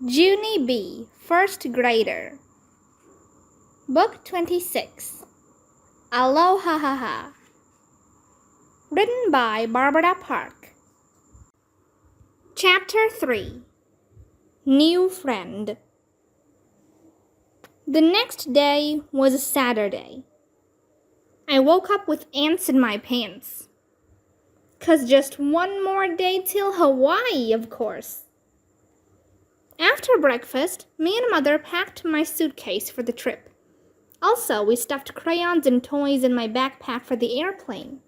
Junie B., First Grader. Book 26. Aloha-ha-ha. Written by Barbara Park. Chapter 3. New Friend. The next day was a Saturday. I woke up with ants in my pants. 'Cause just one more day till Hawaii, of course. After breakfast, me and Mother packed my suitcase for the trip. Also, we stuffed crayons and toys in my backpack for the airplane.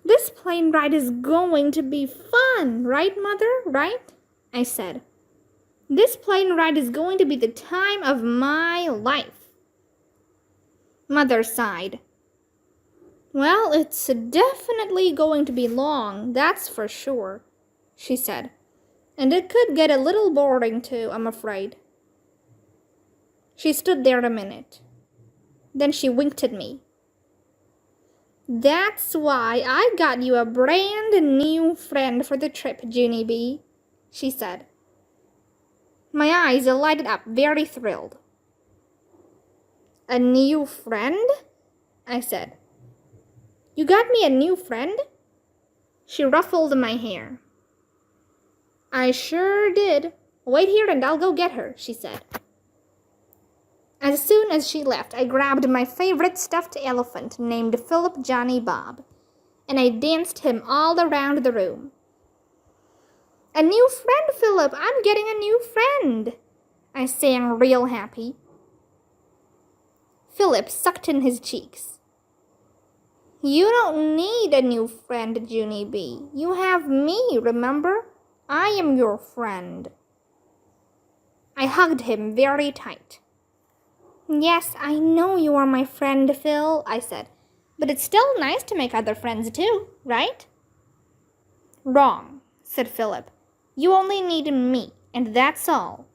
This plane ride is going to be fun, right, Mother? Right? I said. This plane ride is going to be the time of my life. Mother sighed. Well, it's definitely going to be long, that's for sure, she said. And it could get a little boring too, I'm afraid. She stood there a minute. Then she winked at me. That's why I got you a brand new friend for the trip, Junie B., she said. My eyes lighted up, very thrilled. A new friend? I said. You got me a new friend? She ruffled my hair. I sure did. Wait here and I'll go get her, she said. As soon as she left, I grabbed my favorite stuffed elephant named Philip Johnny Bob, and I danced him all around the room. A new friend, Philip! I'm getting a new friend! I sang real happy. Philip sucked in his cheeks. You don't need a new friend, Junie B. You have me, remember? I am your friend. I hugged him very tight. Yes, I know you are my friend, Phil, I said. But it's still nice to make other friends too, right? Wrong, said Philip. You only need me, and that's all.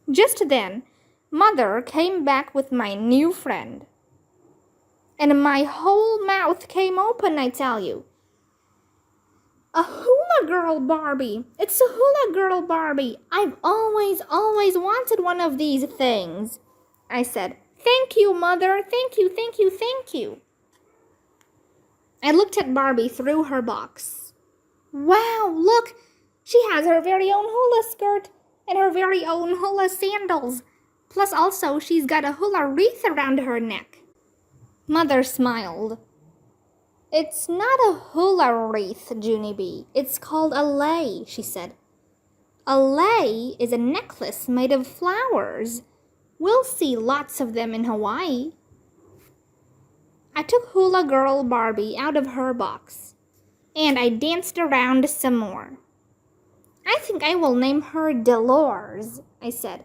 Just then, Mother came back with my new friend. And my whole mouth came open, I tell you. A hula girl Barbie. It's a hula girl Barbie. I've always wanted one of these things, I said. Thank you, Mother. Thank you, thank you, thank you. I looked at Barbie through her box. Wow, look. She has her very own hula skirt and her very own hula sandals. Plus also she's got a hula wreath around her neck. Mother smiled. It's not a hula wreath, Junie B. It's called a lei, she said. A lei is a necklace made of flowers. We'll see lots of them in Hawaii. I took Hula Girl Barbie out of her box, and I danced around some more. I think I will name her Dolores, I said.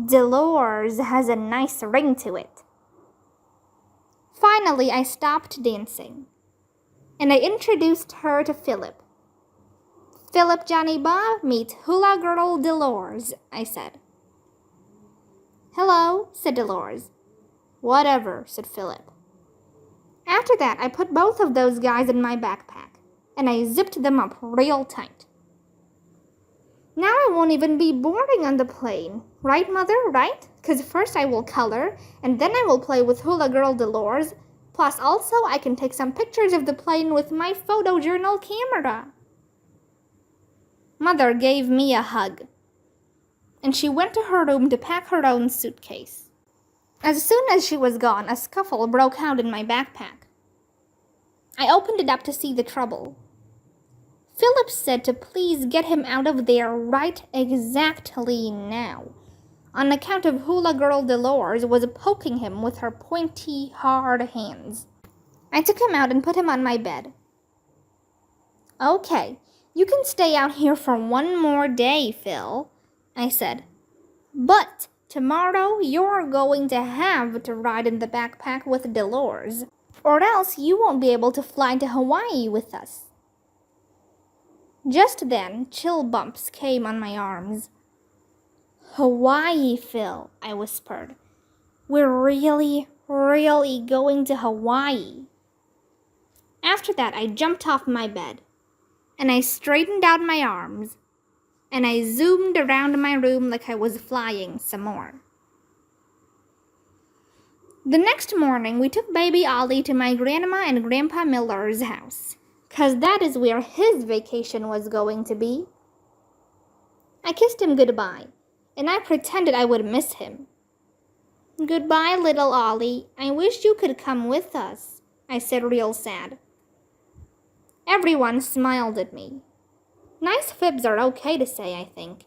Dolores has a nice ring to it. Finally, I stopped dancing, and I introduced her to Philip. Philip Johnny Bob, meet Hula Girl Dolores, I said. Hello, said Dolores. Whatever, said Philip. After that, I put both of those guys in my backpack, and I zipped them up real tight. Now I won't even be boarding on the plane, right, Mother, right? 'Cause first I will color, and then I will play with Hula Girl Dolores. Plus also I can take some pictures of the plane with my photojournal camera. Mother gave me a hug, and she went to her room to pack her own suitcase. As soon as she was gone, a scuffle broke out in my backpack. I opened it up to see the trouble. Philip said to please get him out of there right exactly now, on account of Hula Girl Dolores was poking him with her pointy, hard hands. I took him out and put him on my bed. Okay, you can stay out here for one more day, Phil, I said. But tomorrow you're going to have to ride in the backpack with Dolores, or else you won't be able to fly to Hawaii with us. Just then, chill bumps came on my arms. Hawaii, Phil, I whispered. We're really going to Hawaii. After that, I jumped off my bed, and I straightened out my arms, and I zoomed around my room like I was flying some more. The next morning, we took baby Ollie to my grandma and grandpa Miller's house, 'cause that is where his vacation was going to be. I kissed him goodbye, and I pretended I would miss him. "Goodbye, little Ollie. I wish you could come with us," I said real sad. Everyone smiled at me. Nice fibs are okay to say, I think.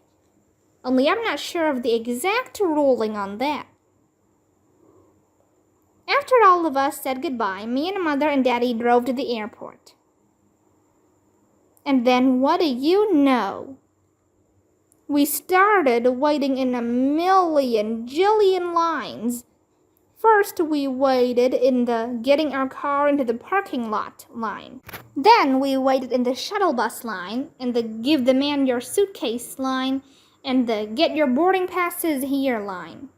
Only I'm not sure of the exact ruling on that. After all of us said goodbye, me and Mother and Daddy drove to the airport. And then what do you know? We started waiting in a million jillion lines. First, we waited in the getting our car into the parking lot line. Then we waited in the shuttle bus line, and the give the man your suitcase line, and the get your boarding passes here line.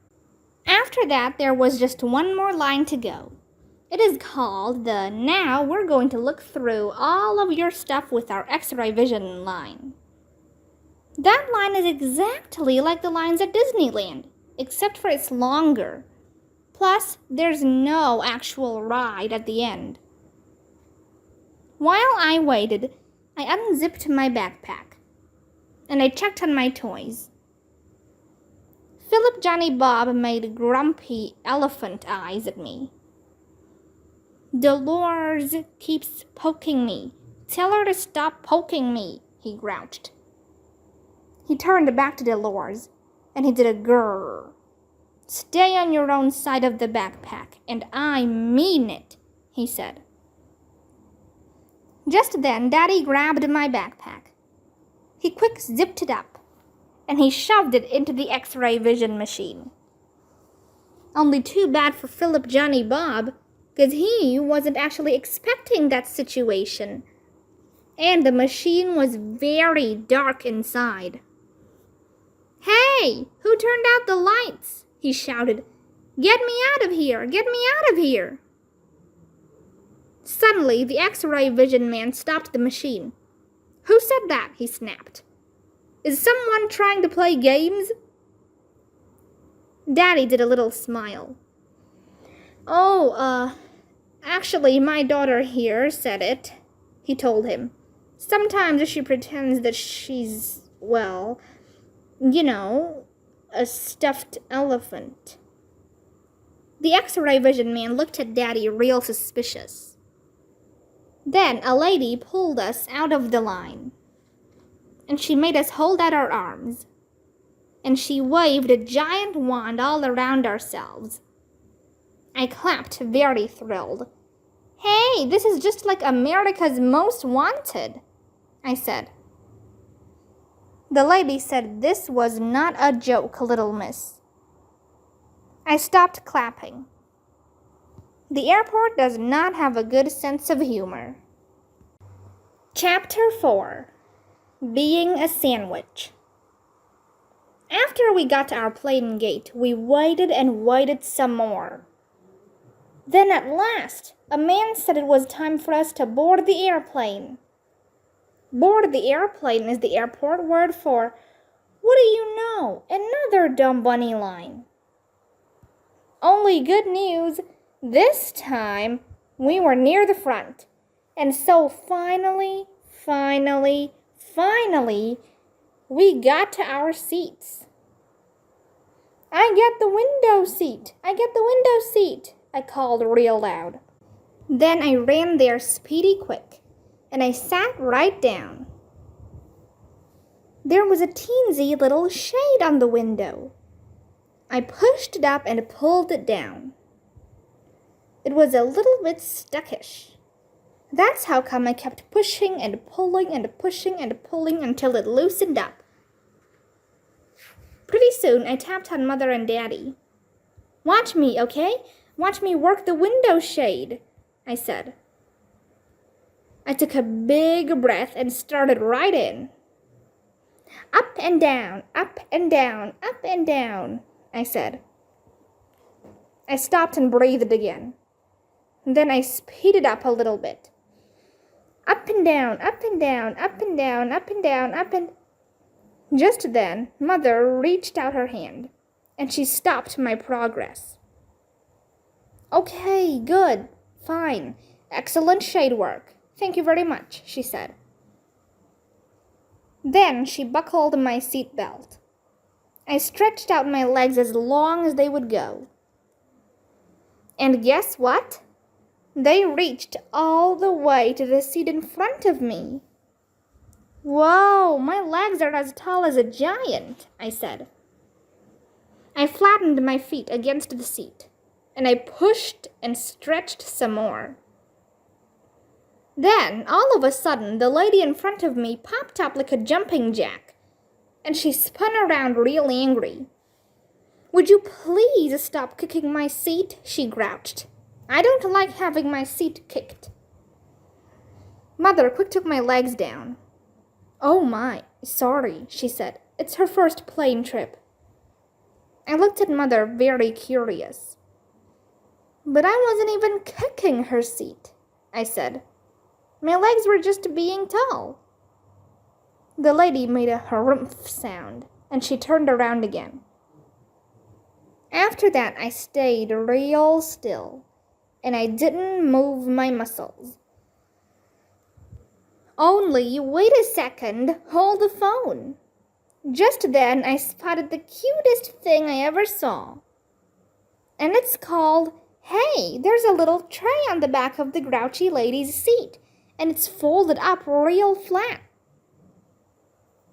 After that, there was just one more line to go. It is called the "Now we're going to look through all of your stuff with our X-ray vision" line. That line is exactly like the lines at Disneyland, except for it's longer. Plus, there's no actual ride at the end. While I waited, I unzipped my backpack, and I checked on my toys. Philip Johnny Bob made grumpy elephant eyes at me. "Dolores keeps poking me. Tell her to stop poking me," he grouched. He turned back to Dolores, and he did a grrr. "Stay on your own side of the backpack, and I mean it," he said. Just then, Daddy grabbed my backpack. He quick zipped it up, and he shoved it into the X-ray vision machine. Only too bad for Philip Johnny Bob, because he wasn't actually expecting that situation, and the machine was very dark inside. "Hey, who turned out the lights?" he shouted. "Get me out of here! Get me out of here!" Suddenly, the X-ray vision man stopped the machine. "Who said that?" he snapped. "Is someone trying to play games?" Daddy did a little smile. "Oh, actually, my daughter here said it," he told him. "Sometimes she pretends that she's, well, you know, a stuffed elephant." The X-ray vision man looked at Daddy real suspicious. Then a lady pulled us out of the line, and she made us hold out our arms, and she waved a giant wand all around ourselves. I clapped, very thrilled. "Hey, this is just like America's Most Wanted," I said. The lady said this was not a joke, little miss. I stopped clapping. The airport does not have a good sense of humor. Chapter 4. Being a Sandwich. After we got to our plane gate, we waited and waited some more. Then at last, a man said it was time for us to board the airplane. Board the airplane is the airport word for, what do you know, another dumb bunny line. Only good news, this time we were near the front, and so finally, we got to our seats. "I get the window seat! I get the window seat!" I called real loud. Then I ran there speedy quick, and I sat right down. There was a teensy little shade on the window. I pushed it up and pulled it down. It was a little bit stuckish. That's how come I kept pushing and pulling and pushing and pulling until it loosened up. Pretty soon I tapped on Mother and Daddy. "Watch me, okay? Watch me work the window shade," I said. I took a big breath and started right in. "Up and down, up and down, up and down," I said. I stopped and breathed again. Then I speeded up a little bit. "Up and down, up and down, up and down, up and down, up and..." Just then, Mother reached out her hand, and she stopped my progress. "Okay, good, fine, excellent shade work. Thank you very much," she said. Then she buckled my seat belt. I stretched out my legs as long as they would go. And guess what? They reached all the way to the seat in front of me. "Whoa, my legs are as tall as a giant," I said. I flattened my feet against the seat, and I pushed and stretched some more. Then, all of a sudden, the lady in front of me popped up like a jumping jack, and she spun around real angry. "Would you please stop kicking my seat?" she grouched. "I don't like having my seat kicked." Mother quick took my legs down. "Oh my, sorry," she said. "It's her first plane trip." I looked at Mother very curious. "But I wasn't even kicking her seat," I said. "My legs were just being tall." The lady made a harumph sound, and she turned around again. After that, I stayed real still, and I didn't move my muscles. "Only, wait a second, hold the phone." Just then, I spotted the cutest thing I ever saw. And it's called, "Hey, there's a little tray on the back of the grouchy lady's seat, and it's folded up real flat."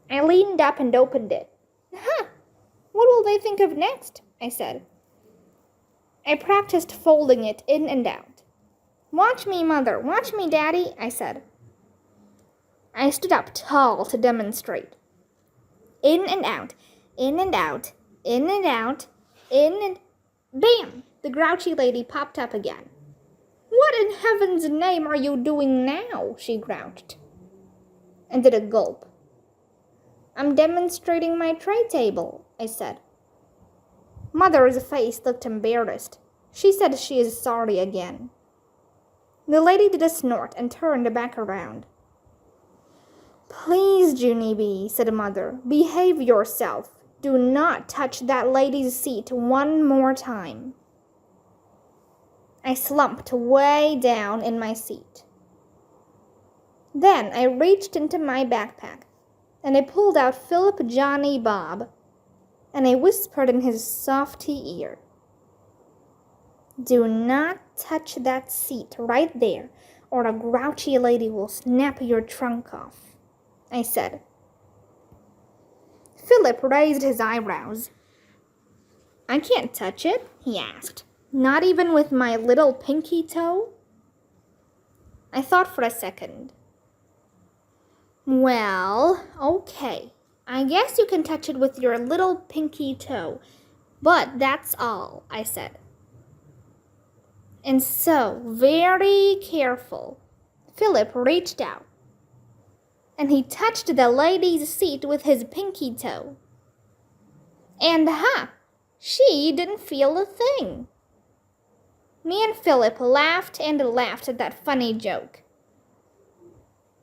I leaned up and opened it. "Huh, what will they think of next?" I said. I practiced folding it in and out. "Watch me, Mother, watch me, Daddy," I said. I stood up tall to demonstrate. In and out, in and out, in and out, in and... Bam! The grouchy lady popped up again. "What in heaven's name are you doing now?" she grouched, and did a gulp. "I'm demonstrating my tray table," I said. Mother's face looked embarrassed. She said she is sorry again. The lady did a snort and turned back around. "Please, Junie, said Mother, "behave yourself. Do not touch that lady's seat one more time." I slumped way down in my seat. Then I reached into my backpack, and I pulled out Philip Johnny Bob, and I whispered in his softy ear, "Do not touch that seat right there, or a grouchy lady will snap your trunk off," I said. Philip raised his eyebrows. "I can't touch it?" he asked. "Not even with my little pinky toe?" I thought for a second. "Well, okay. I guess you can touch it with your little pinky toe, but that's all," I said. And so, very careful, Philip reached out, and he touched the lady's seat with his pinky toe. And she didn't feel a thing. Me and Philip laughed and laughed at that funny joke.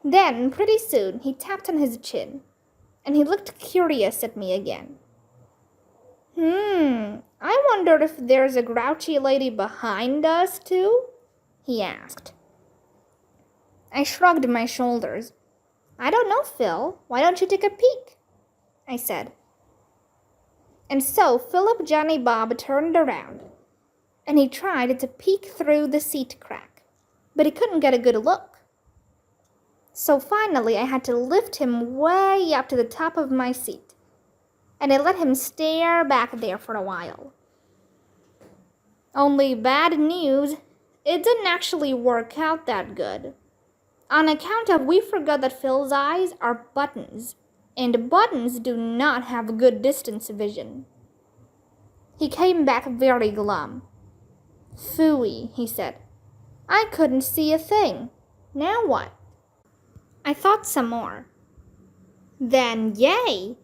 Then, pretty soon, he tapped on his chin, and he looked curious at me again. I wonder if there's a grouchy lady behind us, too?" he asked. I shrugged my shoulders. "I don't know, Phil. Why don't you take a peek?" I said. And so Philip Johnny Bob turned around, and he tried to peek through the seat crack, but he couldn't get a good look. So finally I had to lift him way up to the top of my seat, and I let him stare back there for a while. Only bad news, it didn't actually work out that good. On account of we forgot that Phil's eyes are buttons, and buttons do not have good distance vision. He came back very glum. "Phooey," he said. "I couldn't see a thing. Now what?" I thought some more. Then, yay!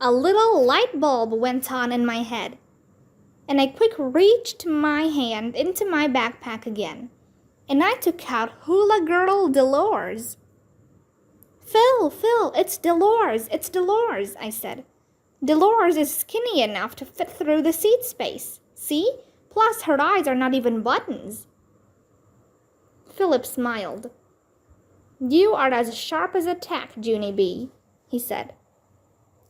A little light bulb went on in my head, and I quick reached my hand into my backpack again, and I took out Hula Girl Dolores. Phil, it's Dolores, I said. Dolores is skinny enough to fit through the seat space. See? Plus, her eyes are not even buttons. Philip smiled. You are as sharp as a tack, Junie B, he said.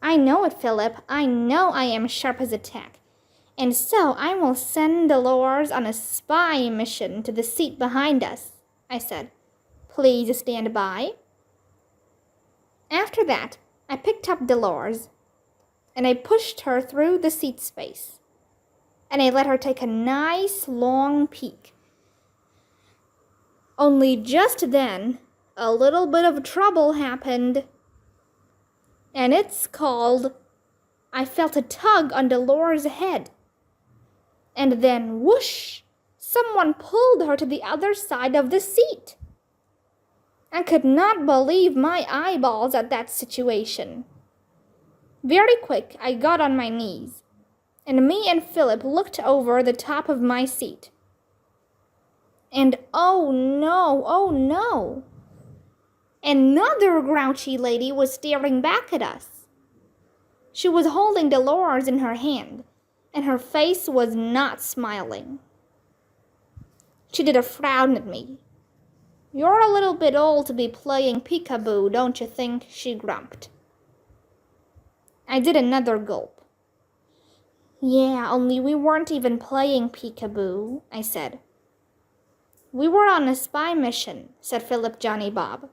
I know it, Philip. I know I am sharp as a tack. And so I will send Dolores on a spy mission to the seat behind us, I said. Please stand by. After that, I picked up Dolores, and I pushed her through the seat space, and I let her take a nice long peek. Only just then, a little bit of trouble happened, and it's called, I felt a tug on Dolores' head, and then whoosh, someone pulled her to the other side of the seat. I could not believe my eyeballs at that situation. Very quick, I got on my knees, and me and Philip looked over the top of my seat. And oh no, another grouchy lady was staring back at us. She was holding Dolores in her hand, and her face was not smiling. She did a frown at me. You're a little bit old to be playing peekaboo, don't you think? She grumped. I did another gulp. Yeah, only we weren't even playing peekaboo, I said. We were on a spy mission, said Philip Johnny Bob.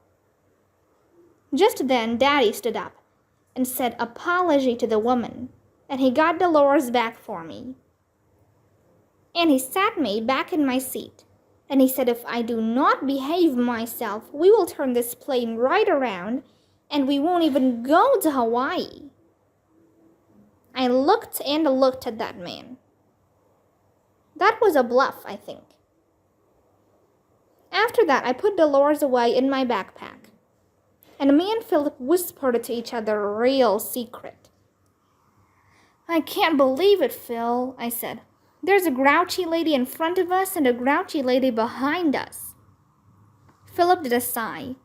Just then, Daddy stood up and said apology to the woman, and he got Dolores back for me. And he sat me back in my seat, and he said if I do not behave myself, we will turn this plane right around, and we won't even go to Hawaii. I looked and looked at that man. That was a bluff, I think. After that, I put Dolores away in my backpack, and me and Philip whispered to each other real secret. I can't believe it, Phil, I said. There's a grouchy lady in front of us and a grouchy lady behind us. Philip did a sigh.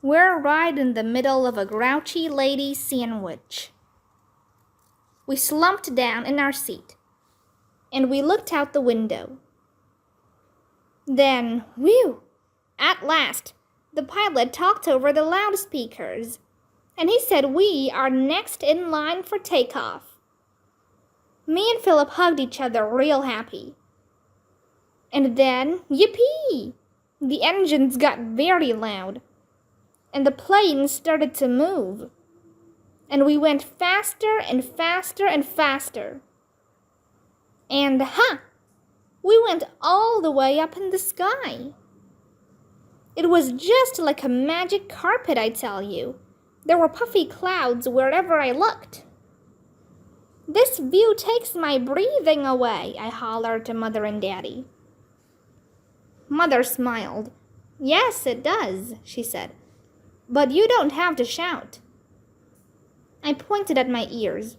We're right in the middle of a grouchy lady sandwich. We slumped down in our seat, and we looked out the window. Then, whew! At last, the pilot talked over the loudspeakers, and he said we are next in line for takeoff. Me and Philip hugged each other real happy. And then, yippee! The engines got very loud, and the plane started to move. And we went faster and faster and faster. And we went all the way up in the sky. It was just like a magic carpet, I tell you. There were puffy clouds wherever I looked. This view takes my breathing away, I hollered to Mother and Daddy. Mother smiled. Yes, it does, she said. But you don't have to shout. I pointed at my ears.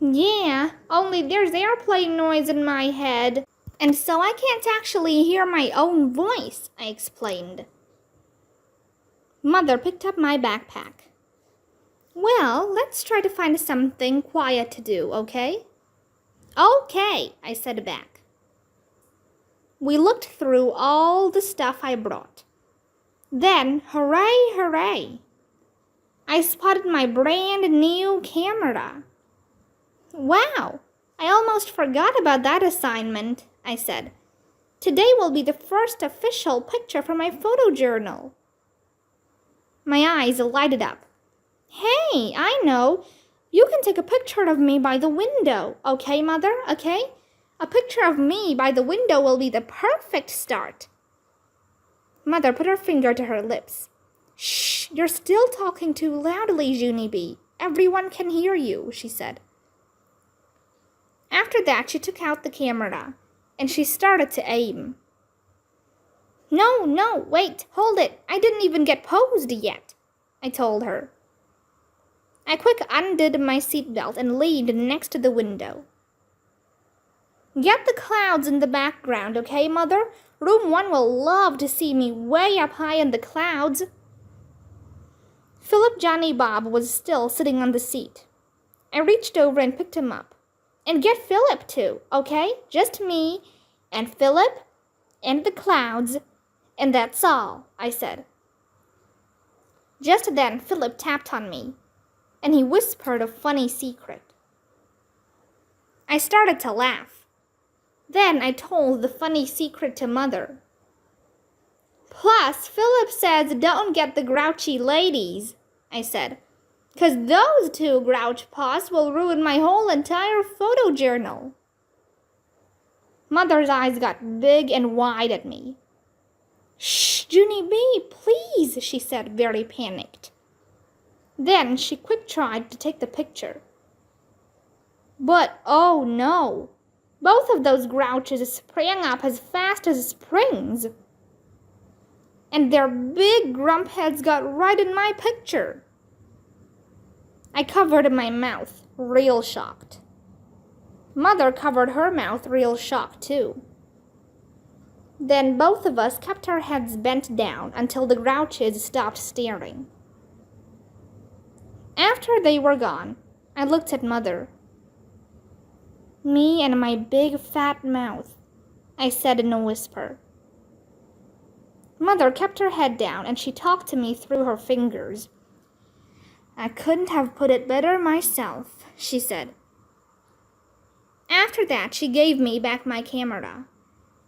Yeah, only there's airplane noise in my head, and so I can't actually hear my own voice, I explained. Mother picked up my backpack. Well, let's try to find something quiet to do, okay? Okay, I said back. We looked through all the stuff I brought. Then, hooray! I spotted my brand new camera. Wow, I almost forgot about that assignment, I said. Today will be the first official picture for my photo journal. My eyes lighted up. Hey, I know. You can take a picture of me by the window, okay, Mother, okay? A picture of me by the window will be the perfect start. Mother put her finger to her lips. Shh, you're still talking too loudly, Junie B. Everyone can hear you, she said. After that, she took out the camera, and she started to aim. No, wait, hold it. I didn't even get posed yet, I told her. I quick undid my seatbelt and leaned next to the window. Get the clouds in the background, okay, Mother? Room 1 will love to see me way up high in the clouds. Philip Johnny Bob was still sitting on the seat. I reached over and picked him up. And get Philip too, okay? Just me and Philip and the clouds, and that's all, I said. Just then Philip tapped on me, and he whispered a funny secret. I started to laugh. Then I told the funny secret to Mother. Plus, Philip says don't get the grouchy ladies, I said, 'cause those two grouch paws will ruin my whole entire photo journal. Mother's eyes got big and wide at me. Shh, Junie B, please, she said, very panicked. Then she quick tried to take the picture. But oh no, both of those grouches sprang up as fast as springs. And their big grump heads got right in my picture. I covered my mouth, real shocked. Mother covered her mouth, real shocked too. Then both of us kept our heads bent down until the grouches stopped staring. After they were gone, I looked at Mother. Me and my big fat mouth, I said in a whisper. Mother kept her head down and she talked to me through her fingers. I couldn't have put it better myself, she said. After that, she gave me back my camera,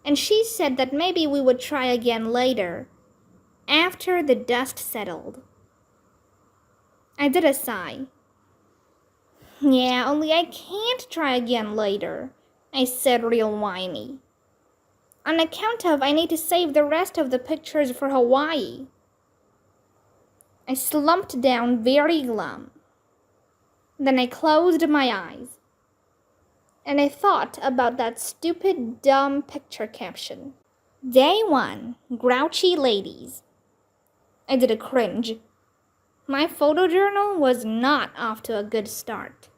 and she said that maybe we would try again later, after the dust settled. I did a sigh. Yeah, only I can't try again later, I said real whiny. On account of I need to save the rest of the pictures for Hawaii. I slumped down very glum. Then I closed my eyes. And I thought about that stupid, dumb picture caption. Day 1, Grouchy Ladies. I did a cringe. My photo journal was not off to a good start.